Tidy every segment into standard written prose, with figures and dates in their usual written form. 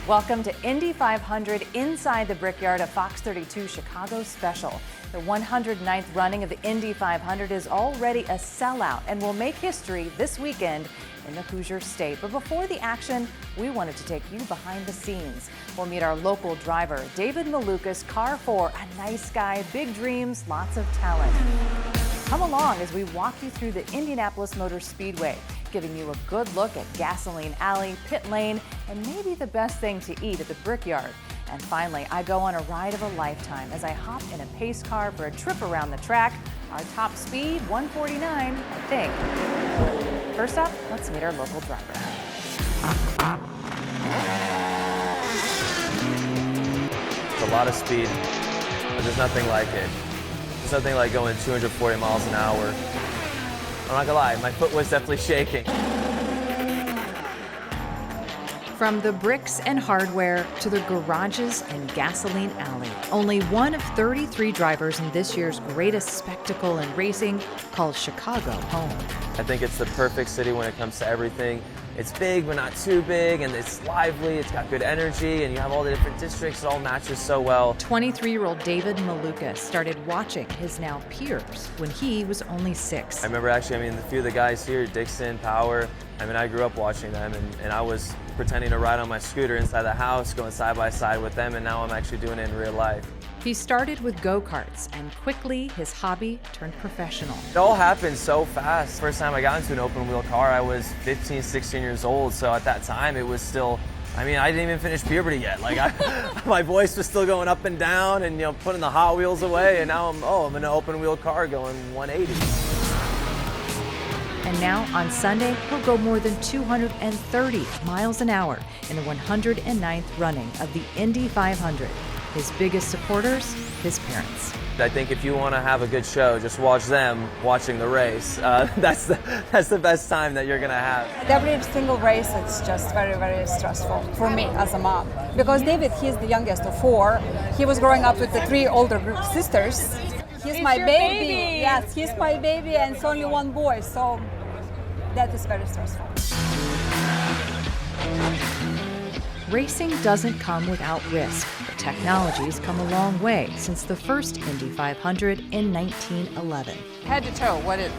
Welcome to Indy 500 inside the Brickyard, a Fox 32 Chicago special. The 109th running of the Indy 500 is already a sellout and will make history this weekend in the Hoosier State. But before the action, we wanted to take you behind the scenes. We'll meet our local driver, David Malukas, car 4, a nice guy, big dreams, lots of talent. Come along as we walk you through the Indianapolis Motor Speedway, giving you a good look at Gasoline Alley, Pit Lane, and maybe the best thing to eat at the Brickyard. And finally, I go on a ride of a lifetime as I hop in a pace car for a trip around the track. Our top speed, 149, I think. First up, let's meet our local driver. It's a lot of speed, but there's nothing like it. There's nothing like going 240 miles an hour. I'm not gonna lie, my foot was definitely shaking. From the bricks and hardware to the garages and Gasoline Alley, only one of 33 drivers in this year's greatest spectacle in racing calls Chicago home. I think it's the perfect city when it comes to everything. It's big, but not too big, and it's lively, it's got good energy, and you have all the different districts, it all matches so well. 23-year-old David Malukas started watching his now peers when he was only 6. I remember actually, a few of the guys here, Dixon, Power, I grew up watching them, and I was pretending to ride on my scooter inside the house, going side by side with them, and now I'm actually doing it in real life. He started with go-karts, and quickly his hobby turned professional. It all happened so fast. First time I got into an open wheel car, I was 15, 16 years old, so at that time it was still, I didn't even finish puberty yet. My voice was still going up and down and putting the Hot Wheels away, and now I'm in an open wheel car going 180. And now, on Sunday, he'll go more than 230 miles an hour in the 109th running of the Indy 500. His biggest supporters, his parents. I think if you want to have a good show, just watch them watching the race. That's the best time that you're going to have. Every single race, it's just very, very stressful for me as a mom. Because David, he's the youngest of 4. He was growing up with the 3 older sisters. He's my baby. Yes, he's my baby, and it's only one boy, so that is very stressful. Racing doesn't come without risk, but technology's come a long way since the first Indy 500 in 1911. Head to toe, what is?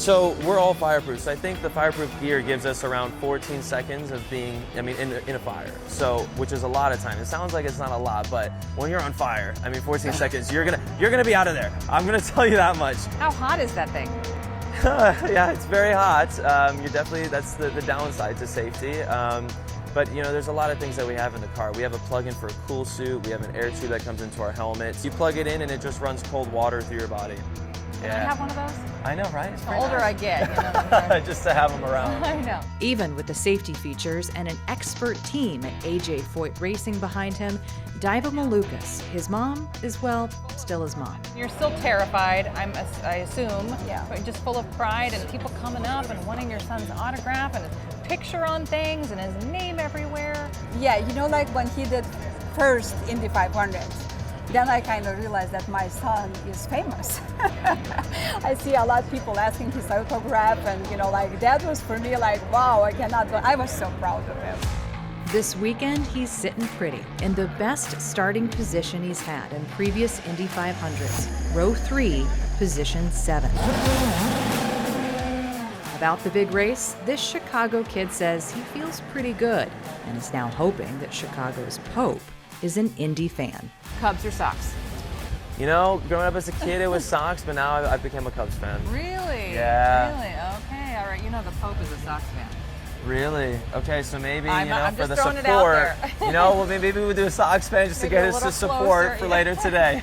So we're all fireproof. So I think the fireproof gear gives us around 14 seconds of being, in a fire. So, which is a lot of time. It sounds like it's not a lot, but when you're on fire, 14 seconds, you're gonna be out of there. I'm gonna tell you that much. How hot is that thing? Yeah, it's very hot. That's the downside to safety. But there's a lot of things that we have in the car. We have a plug-in for a cool suit. We have an air tube that comes into our helmets. You plug it in and it just runs cold water through your body. Can I have one of those? I know, right? The older I get, just to have them around. I know. Even with the safety features and an expert team at AJ Foyt Racing behind him, Diva Malukas, his mom, is, still his mom. You're still terrified, I assume. Yeah. But just full of pride and people coming up and wanting your son's autograph and his picture on things and his name everywhere. Yeah, like when he did first Indy 500, then I kind of realized that my son is famous. I see a lot of people asking his autograph, and that was for me wow, I cannot go. I was so proud of him. This weekend, he's sitting pretty in the best starting position he's had in previous Indy 500s, row 3, position 7. About the big race, this Chicago kid says he feels pretty good and is now hoping that Chicago's Pope is an Indy fan. Cubs or Sox? Growing up as a kid, it was Sox, but now I've become a Cubs fan. Really? Yeah. Really? Okay, all right. The Pope is a Sox fan. Really? Okay, so maybe, I'm for the just throwing it out support, there. maybe we'll do a Sox fan just to Maybe get a us little the support closer, for yeah. later today.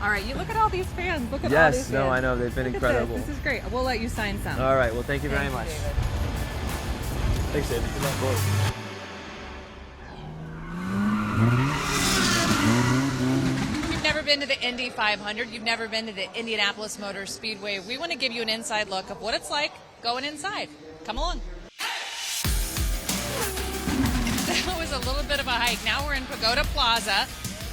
All right, you look at all these fans. Look at all these Yes, fans. no, I know, they've been Look at incredible. This is great. We'll let you sign some. All right, well, thank you very Thank much. you, David. Thanks, David. Good luck, boys. You've never been to the Indy 500, you've never been to the Indianapolis Motor Speedway. We want to give you an inside look of what it's like going inside. Come along. That was a little bit of a hike. Now we're in Pagoda Plaza.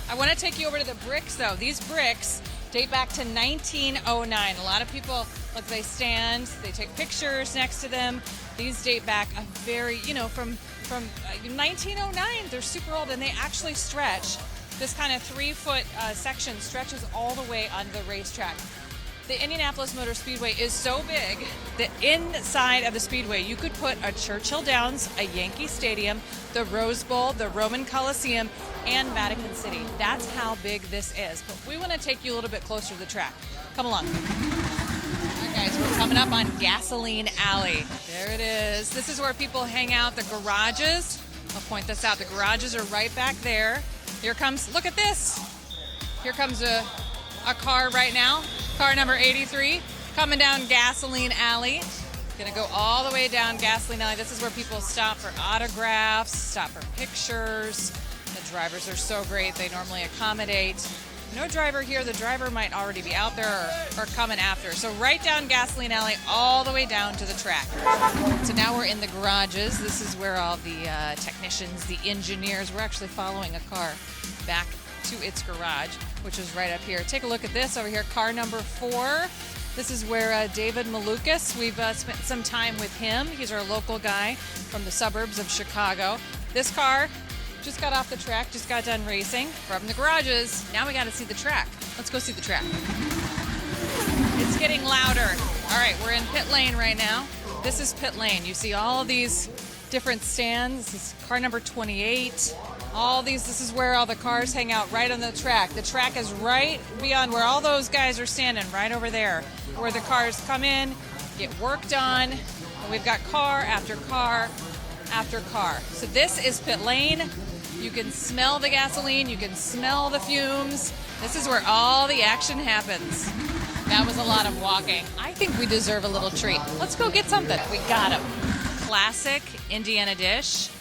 I want to take you over to the bricks, though. These bricks date back to 1909. A lot of people, look, they stand, they take pictures next to them. These date back a very, from from 1909. They're super old, and they actually stretch. This kind of 3-foot section stretches all the way onto the racetrack. The Indianapolis Motor Speedway is so big that inside of the Speedway you could put a Churchill Downs, a Yankee Stadium, the Rose Bowl, the Roman Coliseum, and Vatican City. That's how big this is. But we want to take you a little bit closer to the track. Come along. All right, guys, we're coming up on Gasoline Alley. There it is. This is where people hang out. The garages, I'll point this out. The garages are right back there. Here comes, look at this. Here comes a car right now. Car number 83 coming down Gasoline Alley. Gonna go all the way down Gasoline Alley. This is where people stop for autographs, stop for pictures. The drivers are so great. They normally accommodate. No driver here. The driver might already be out there or coming after. So right down Gasoline Alley all the way down to the track. So now we're in the garages. This is where all the technicians, the engineers, we're actually following a car back to its garage, which is right up here. Take a look at this over here, car number 4. This is where David Malukas, we've spent some time with him. He's our local guy from the suburbs of Chicago. This car just got off the track, just got done racing from the garages. Now we got to see the track. Let's go see the track. It's getting louder. All right, we're in pit lane right now. This is pit lane. You see all of these different stands. This is car number 28. All these, this is where all the cars hang out right on the track. The track is right beyond where all those guys are standing, right over there, where the cars come in, get worked on, and we've got car after car after car. So this is pit lane. You can smell the gasoline, you can smell the fumes. This is where all the action happens. That was a lot of walking. I think we deserve a little treat. Let's go get something. We got them. Classic Indiana dish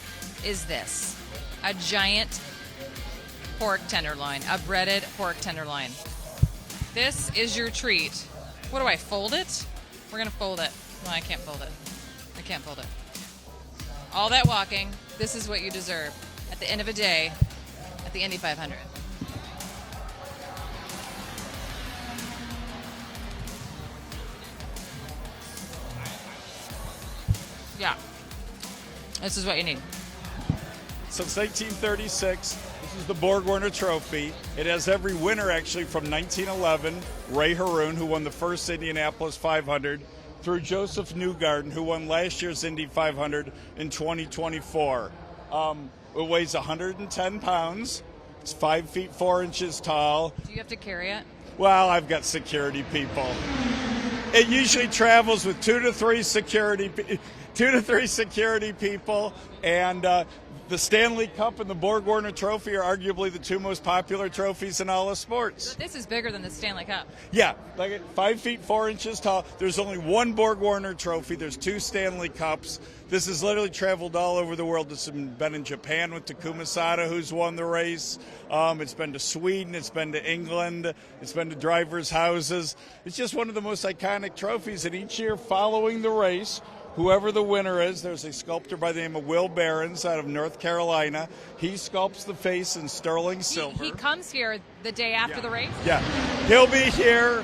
is this. A giant pork tenderloin, a breaded pork tenderloin. This is your treat. What do I fold it? We're gonna fold it. No, I can't fold it. I can't fold it. All that walking, this is what you deserve at the end of a day at the Indy 500. Yeah, this is what you need. Since 1936, this is the Borg-Warner Trophy. It has every winner, actually, from 1911, Ray Haroon, who won the first Indianapolis 500, through Joseph Newgarden, who won last year's Indy 500 in 2024. It weighs 110 pounds. It's 5 feet 4 inches tall. Do you have to carry it? Well, I've got security people. It usually travels with 2 to 3 security people, and the Stanley Cup and the Borg-Warner Trophy are arguably the 2 most popular trophies in all of sports. So this is bigger than the Stanley Cup. Yeah, like 5 feet 4 inches tall. There's only 1 Borg-Warner Trophy. There's 2 Stanley Cups. This has literally traveled all over the world. It's been in Japan with Takuma Sato, who's won the race. It's been to Sweden. It's been to England. It's been to drivers' houses. It's just one of the most iconic trophies. And each year following the race, whoever the winner is, there's a sculptor by the name of Will Behrens out of North Carolina. He sculpts the face in sterling silver. He comes here the day after the race? Yeah. He'll be here.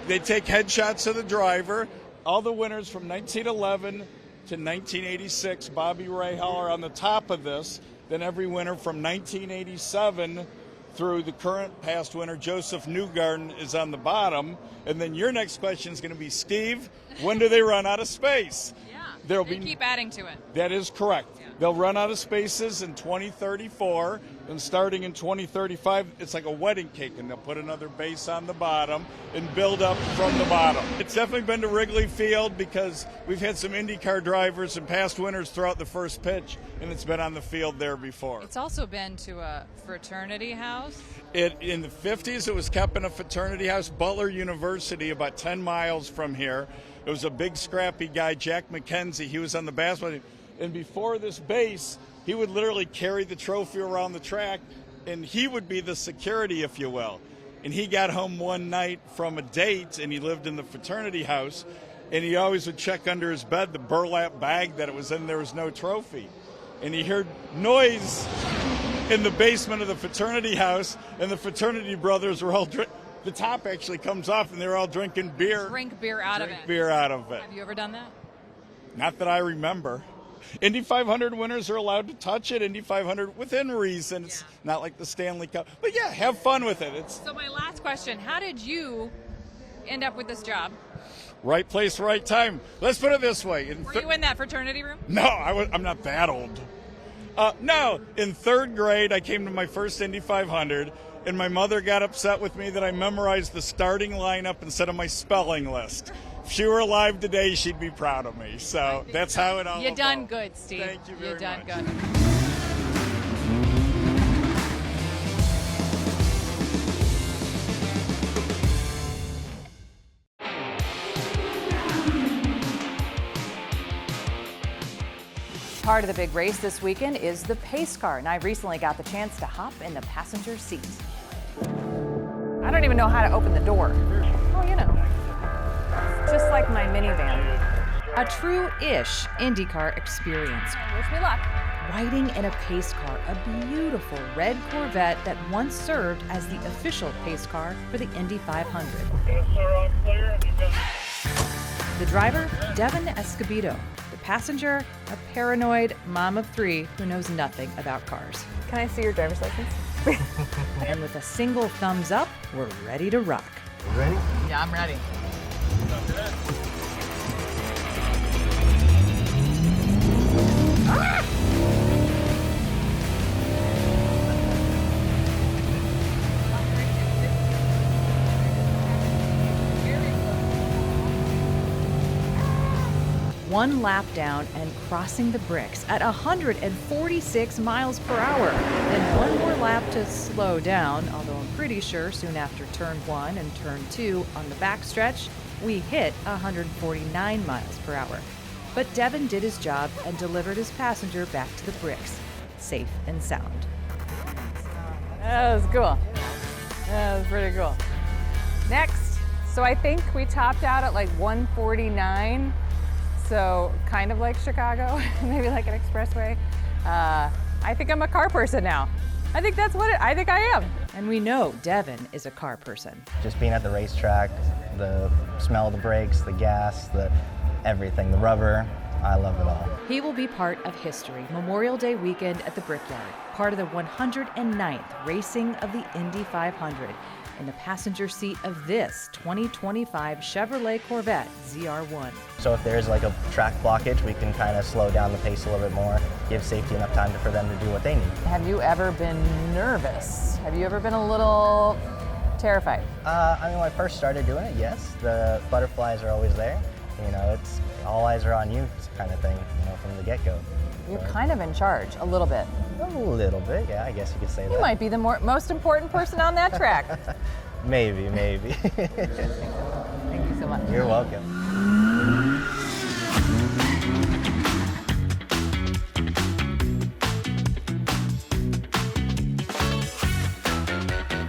They take headshots of the driver. All the winners from 1911 to 1986, Bobby Rahal, are on the top of this. Then every winner from 1987 through the current past winner, Joseph Newgarden, is on the bottom. And then your next question is going to be, Steve, when do they run out of space? Yeah, they keep adding to it. That is correct. Yeah. They'll run out of spaces in 2034, and starting in 2035, it's like a wedding cake, and they'll put another base on the bottom and build up from the bottom. It's definitely been to Wrigley Field because we've had some IndyCar drivers and past winners throughout the first pitch, and it's been on the field there before. It's also been to a fraternity house. In the 50s, it was kept in a fraternity house, Butler University, about 10 miles from here. It was a big, scrappy guy, Jack McKenzie. He was on the basketball team. And before this base, he would literally carry the trophy around the track, and he would be the security, if you will. And he got home one night from a date, and he lived in the fraternity house, and he always would check under his bed, the burlap bag that it was in, there was no trophy. And he heard noise in the basement of the fraternity house, and the fraternity brothers were all the top actually comes off, and they're all drinking beer. Drink beer out of it. Beer out of it. Have you ever done that? Not that I remember. Indy 500 winners are allowed to touch it. Indy 500 within reason. It's not like the Stanley Cup. But yeah, have fun with it. It's So my last question, how did you end up with this job? right place, right time. Let's put it this way. Were you in that fraternity room? No, I'm not that old. No, in third grade, I came to my first Indy 500, and my mother got upset with me that I memorized the starting lineup instead of my spelling list. If she were alive today, she'd be proud of me. So that's how it all You done evolved. good, Steve. Thank you very You done much. good. Part of the big race this weekend is the pace car, and I recently got the chance to hop in the passenger seat. I don't even know how to open the door. Oh, you know, just like my minivan. A true-ish IndyCar experience. Wish me luck. Riding in a pace car, a beautiful red Corvette that once served as the official pace car for the Indy 500. The driver, Devin Escobedo. The passenger, a paranoid mom of three who knows nothing about cars. Can I see your driver's license? And with a single thumbs up, we're ready to rock. Yeah, I'm ready. One lap down and crossing the bricks at 146 miles per hour. Then one more lap to slow down, although I'm pretty sure soon after turn 1 and turn 2 on the backstretch, we hit 149 miles per hour. But Devin did his job and delivered his passenger back to the bricks, safe and sound. That was cool. That was pretty cool. Next, so I think we topped out at like 149. So kind of like Chicago, maybe like an expressway. I think I'm a car person now. I think that's what I think I am. And we know Devin is a car person. Just being at the racetrack, the smell of the brakes, the gas, the everything, the rubber, I love it all. He will be part of history Memorial Day weekend at the Brickyard, part of the 109th racing of the Indy 500, in the passenger seat of this 2025 Chevrolet Corvette ZR1. So if there's like a track blockage, we can kind of slow down the pace a little bit more, give safety enough time for them to do what they need. Have you ever been nervous? Have you ever been a little terrified? I mean, when I first started doing it, yes, the butterflies are always there. You know, it's all eyes are on you kind of thing, you know, from the get-go. You're kind of in charge, a little bit. A little bit, yeah, I guess you could say that. You might be the most important person on that track. Maybe. Thank you so much. You're welcome.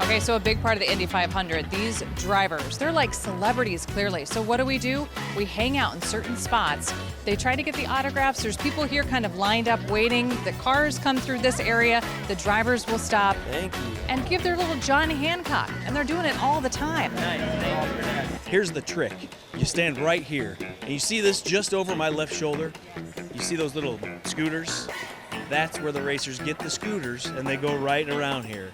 Okay, so a big part of the Indy 500, these drivers, they're like celebrities, clearly. So what do? We hang out in certain spots. They try to get the autographs. There's people here kind of lined up waiting. The cars come through this area. The drivers will stop Thank you. and give their little John Hancock. And they're doing it all the time. Here's the trick. You stand right here, and you see this just over my left shoulder. You see those little scooters? That's where the racers get the scooters, and they go right around here.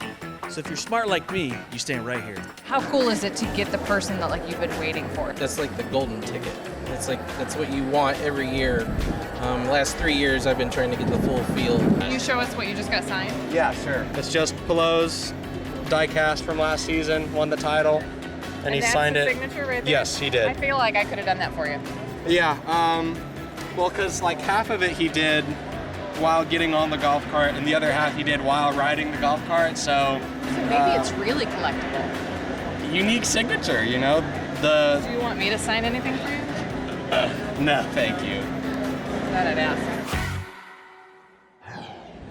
So if you're smart like me, you stand right here. How cool is it to get the person that like you've been waiting for? That's like the golden ticket. That's what you want every year. Last 3 years, I've been trying to get the full field. Can you show us what you just got signed? Yeah, sure. It's just Pelot's die cast from last season, won the title, and he that's signed the it. signature right there? Yes, he did. I feel like I could have done that for you. Yeah, well, because like half of it he did while getting on the golf cart, and the other half he did while riding the golf cart. So Maybe it's really collectible. unique signature, you know. Do you want me to sign anything for you? No, thank you. That I'd ask.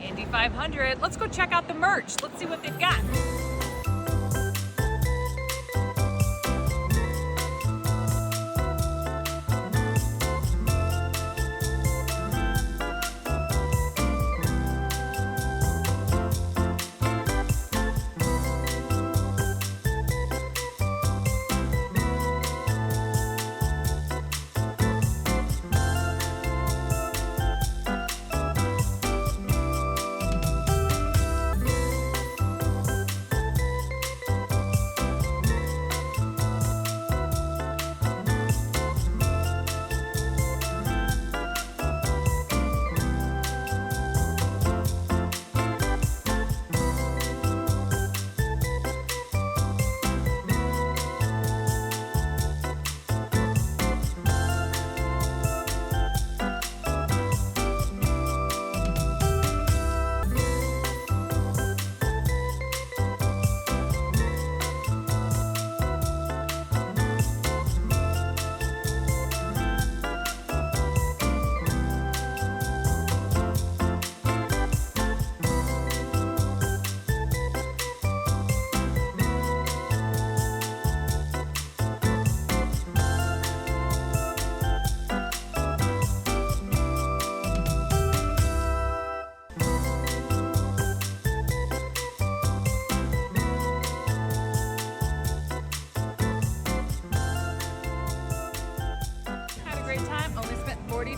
Indy 500. Let's go check out the merch. Let's see what they've got.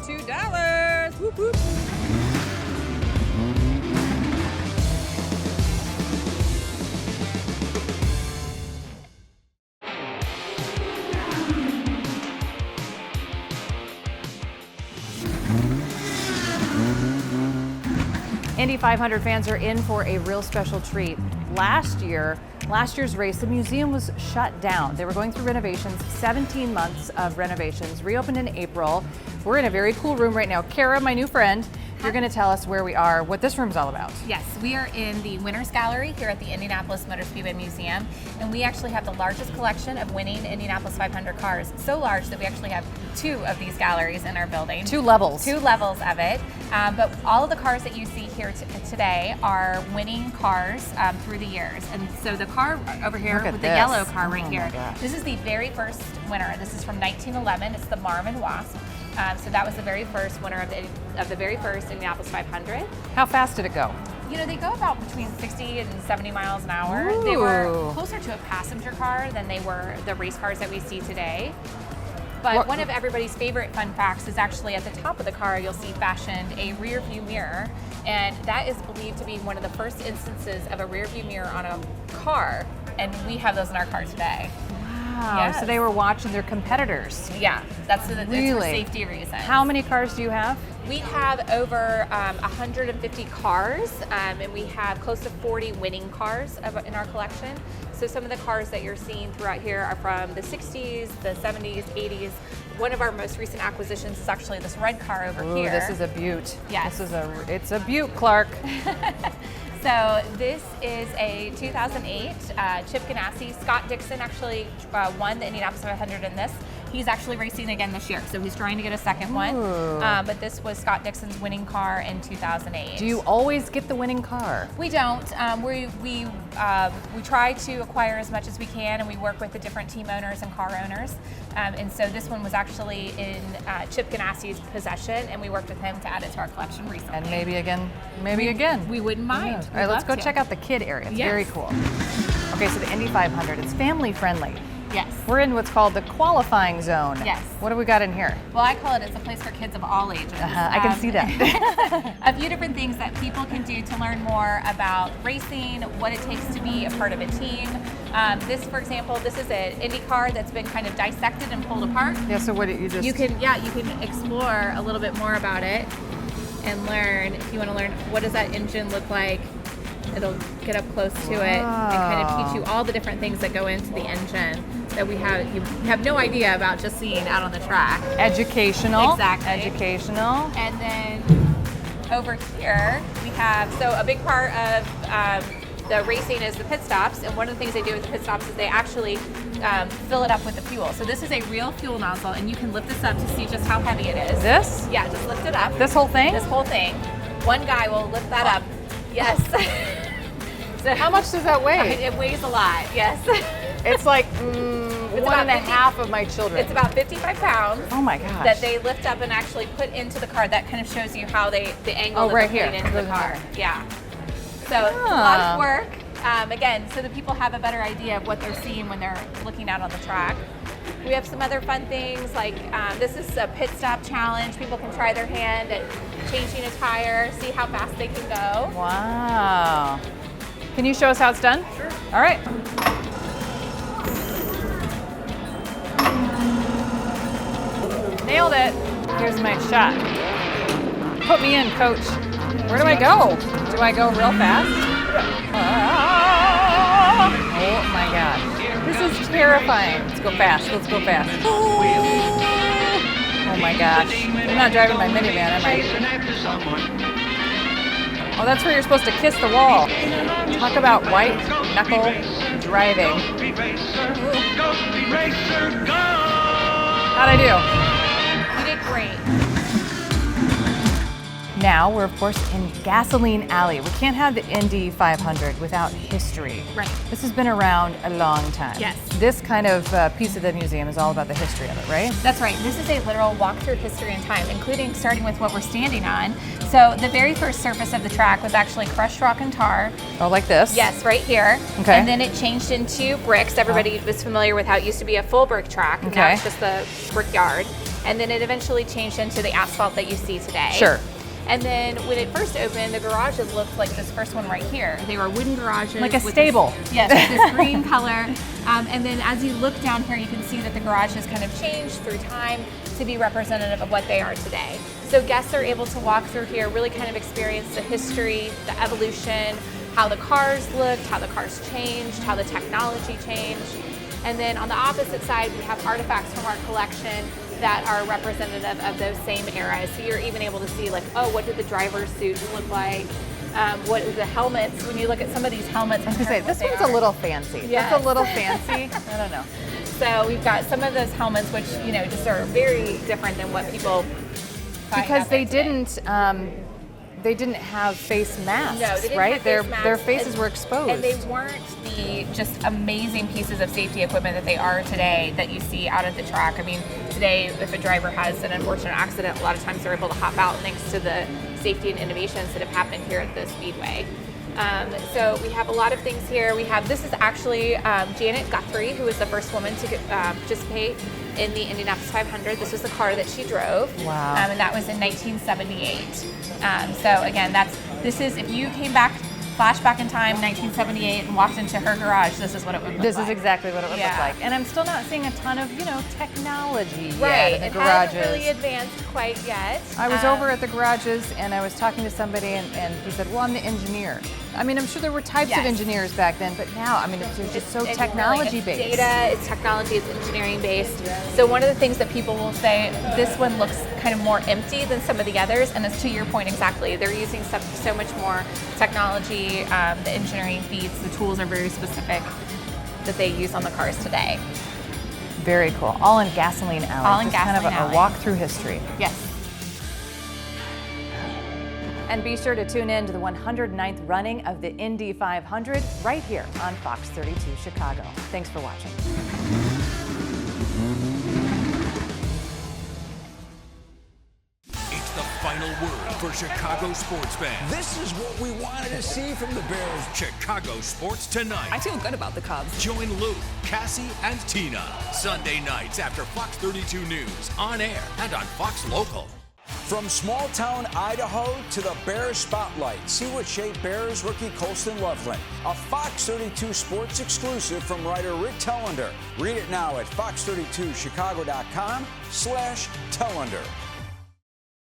$2. Whoop, whoop. Indy 500 fans are in for a real special treat. Last year's race, the museum was shut down. They were going through renovations, 17 months of renovations, reopened in April. We're in a very cool room right now. Kara, my new friend, you're going to tell us where we are, what this room's all about. Yes, we are in the Winners Gallery here at the Indianapolis Motor Speedway Museum, and we actually have the largest collection of winning Indianapolis 500 cars. So large that we actually have 2 of these galleries in our building. 2 levels. 2 levels of it. But all of the cars that you see here today are winning cars through the years. And so the car over here with the yellow car right here, this is the very first winner. This is from 1911. It's the Marvin Wasp. So that was the very first winner of the very first Indianapolis 500. How fast did it go? You know, they go about between 60 and 70 miles an hour. Ooh. They were closer to a passenger car than they were the race cars that we see today. But one of everybody's favorite fun facts is actually at the top of the car, you'll see fashioned a rear view mirror. And that is believed to be one of the first instances of a rear view mirror on a car. And we have those in our car today. Wow, yes. So they were watching their competitors. Yeah, that's for really? Safety reasons. How many cars do you have? We have over 150 cars, and we have close to 40 winning cars in our collection. So some of the cars that you're seeing throughout here are from the 60s, the 70s, 80s. One of our most recent acquisitions is actually this red car over here. This is a beaut. Yes. It's a beaut, Clark. So this is a 2008 Chip Ganassi. Scott Dixon actually won the Indianapolis 500 in this. He's actually racing again this year, so he's trying to get a second one. But this was Scott Dixon's winning car in 2008. Do you always get the winning car? We don't. We try to acquire as much as we can, and we work with the different team owners and car owners. And so this one was actually in Chip Ganassi's possession, and we worked with him to add it to our collection recently. And maybe again. We wouldn't mind. All right, let's go check out the kid area. It's very cool. Okay, so the Indy 500, it's family friendly. Yes. We're in what's called the qualifying zone. Yes. What do we got in here? Well, I call it's a place for kids of all ages. I can see that. A few different things that people can do to learn more about racing, what it takes to be a part of a team. This, for example, this is an Indy car that's been kind of dissected and pulled apart. Yeah, so what did you just... You can explore a little bit more about it and learn, if you want to learn, what does that engine look like? It'll get up close to it and kind of teach you all the different things that go into the engine that you have no idea about just seeing out on the track. Educational. Exactly. Educational. And then over here we have, so a big part of the racing is the pit stops, and one of the things they do with the pit stops is they actually fill it up with the fuel. So this is a real fuel nozzle, and you can lift this up to see just how heavy it is. This? Yeah, just lift it up. This whole thing? This whole thing. One guy will lift that up. Yes. So how much does that weigh? It weighs a lot, yes. It's like one and a half of my children. It's about 55 pounds. Oh my gosh. That they lift up and actually put into the car. That kind of shows you how the angle that right they're putting into the car. Yeah. So it's a lot of work. Again, so that people have a better idea of what they're seeing when they're looking out on the track. We have some other fun things like this is a pit stop challenge. People can try their hand at changing a tire, see how fast they can go. Wow. Can you show us how it's done? Sure. All right. Nailed it. Here's my shot. Put me in, coach. Where do I go? Do I go real fast? Oh my God. This is terrifying. Let's go fast. Let's go fast. Oh my gosh. I'm not driving my minivan, am I? Oh, that's where you're supposed to kiss the wall. Talk about white knuckle driving. How'd I do? You did great. Now we're of course in Gasoline Alley. We can't have the Indy 500 without history. Right. This has been around a long time. Yes. This kind of piece of the museum is all about the history of it, right? That's right. This is a literal walk through history and time, including starting with what we're standing on. So the very first surface of the track was actually crushed rock and tar. Oh, like this? Yes, right here. Okay. And then it changed into bricks. Everybody was familiar with how it used to be a full brick track. Okay. Now it's just the Brickyard. And then it eventually changed into the asphalt that you see today. Sure. And then when it first opened, the garages looked like this first one right here. They were wooden garages. Like a with stable. Yes, with this green color. And then as you look down here, you can see that the garages kind of changed through time to be representative of what they are today. So guests are able to walk through here, really kind of experience the history, the evolution, how the cars looked, how the cars changed, how the technology changed. And then on the opposite side, we have artifacts from our collection that are representative of those same eras. So you're even able to see like, oh, what did the driver's suits look like? What are the helmets? When you look at some of these helmets, I was gonna say, this one's a little fancy. Yes. That's a little fancy. I don't know. So we've got some of those helmets, which, you know, just are very different than what people find Because out there they didn't have face masks, No, they didn't right? have face masks, their faces were exposed. And they weren't the just amazing pieces of safety equipment that they are today that you see out at the track. I mean, today, if a driver has an unfortunate accident, a lot of times they're able to hop out thanks to the safety and innovations that have happened here at the Speedway. So we have a lot of things here. This is actually Janet Guthrie, who was the first woman to participate in the Indianapolis 500. This was the car that she drove. Wow. And that was in 1978. So again, if you came back, flash back in time, 1978, and walked into her garage, this is what it would look like. This is exactly what it would Yeah. look like. And I'm still not seeing a ton of, technology Right, yet in the it garages. hasn't really advanced quite yet. I was over at the garages and I was talking to somebody and he said, well, I'm the engineer. I mean, I'm sure there were types of Yes. engineers back then, but now, I mean, it's just so It's technology really, based. it's data, it's technology, it's engineering based. So one of the things that people will say, this one looks kind of more empty than some of the others, and it's to your point exactly. They're using so much more technology, the engineering feats, the tools are very specific that they use on the cars today. Very cool. All in Gasoline Alley. All in Just kind of Gasoline Alley. a walk through history. Yes. And be sure to tune in to the 109th running of the Indy 500 right here on Fox 32 Chicago. Thanks for watching. It's the final word for Chicago sports fans. This is what we wanted to see from the Bears. Chicago Sports Tonight. I feel good about the Cubs. Join Luke, Cassie, and Tina Sunday nights after Fox 32 News, on air and on Fox Local. From small town Idaho to the Bears spotlight, see what shaped Bears rookie Colston Loveland. A Fox 32 Sports exclusive from writer Rick Tellender. Read it now at fox32chicago.com/Tellender.